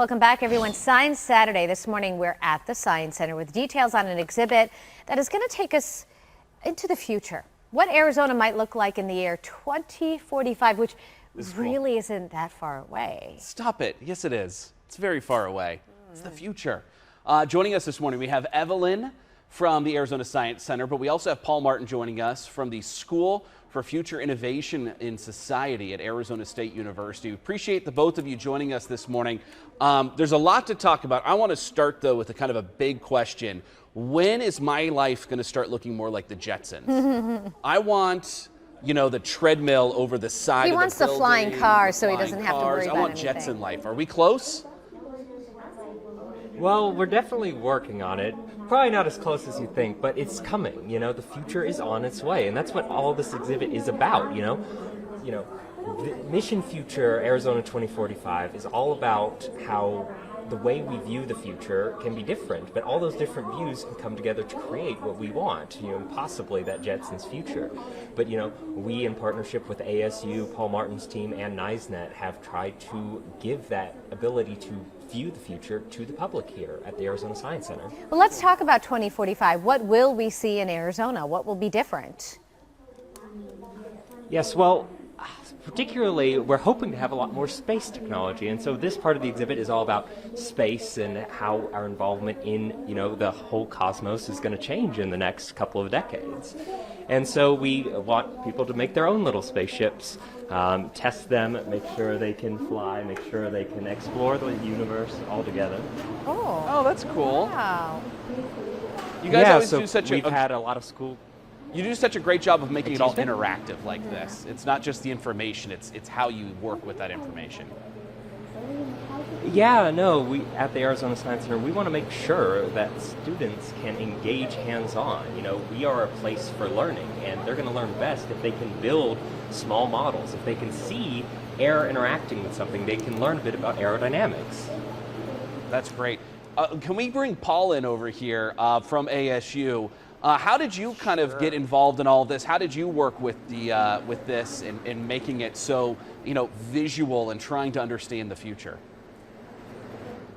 Welcome back, everyone. Science Saturday. This morning we're at the Science Center with details on an exhibit that is going to take us into the future. What Arizona might look like in the year 2045, which really isn't that far away. Stop it. Yes, it is. It's very far away. It's the future. Joining us this morning, we have Evelyn from the Arizona Science Center, but we also have Paul Martin joining us from the School for Future Innovation in Society at Arizona State University. We appreciate the both of you joining us this morning. There's a lot to talk about. I want to start, though, with a kind of a big question. When is my life going to start looking more like the Jetsons? I want, you know, the treadmill over the side of the building. He wants the flying car so he doesn't have to worry about anything. I want Jetson life. Are we close? Well, we're definitely working on it. Probably not as close as you think, but it's coming. You know, the future is on its way, and that's what all this exhibit is about. You know, the Mission Future Arizona 2045 is all about how the way we view the future can be different, but all those different views can come together to create what we want, you know, and possibly that Jetsons future. But, you know, we in partnership with ASU, Paul Martin's team, and NISNet have tried to give that ability to view the future to the public here at the Arizona Science Center. Well, let's talk about 2045. What will we see in Arizona? What will be different? Yes, well, particularly, we're hoping to have a lot more space technology, and so this part of the exhibit is all about space and how our involvement in, you know, the whole cosmos is going to change in the next couple of decades. And so we want people to make their own little spaceships, test them, make sure they can fly, make sure they can explore the universe all together. Oh, that's cool. Wow. You guys always do such we've had a lot of school. You do such a great job of making it all interactive like this. It's not just the information, it's how you work with that information. Yeah, no, we at the Arizona Science Center, we want to make sure that students can engage hands-on. You know, we are a place for learning, and they're going to learn best if they can build small models. If they can see air interacting with something, they can learn a bit about aerodynamics. That's great. Can we bring Paul in over here from ASU? How did you kind of get involved in all of this? How did you work with the with this and making it so, you know, visual and trying to understand the future?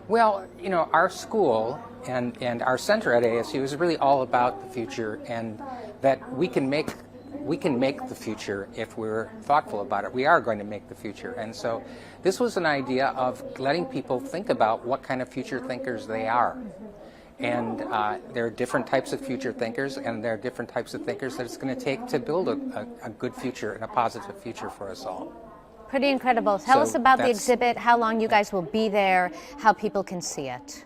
Well, you know, our school and our center at ASU is really all about the future, and that we can make the future if we're thoughtful about it. We are going to make the future, and so this was an idea of letting people think about what kind of future thinkers they are. And there are different types of future thinkers, and there are different types of thinkers that it's going to take to build a good future and a positive future for us all. Pretty incredible. Tell us about the exhibit, how long you guys will be there, how people can see it.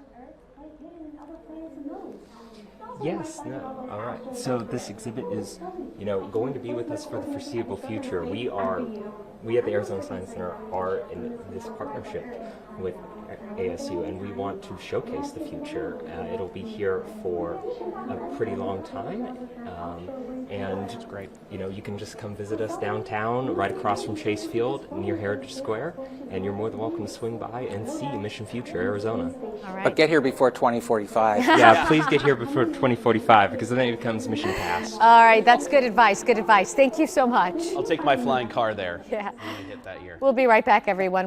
Yes, no, all right. So this exhibit is, you know, going to be with us for the foreseeable future. We at the Arizona Science Center are in this partnership with ASU, and we want to showcase the future. It'll be here for a pretty long time, and it's great. You know, you can just come visit us downtown, right across from Chase Field, near Heritage Square, and you're more than welcome to swing by and see Mission Future Arizona. All right. But get here before 2045. Yeah, please get here before 2045, because then it becomes Mission Past. All right, that's good advice. Good advice. Thank you so much. I'll take my flying car there. Yeah. I'm gonna hit that year. We'll be right back, everyone.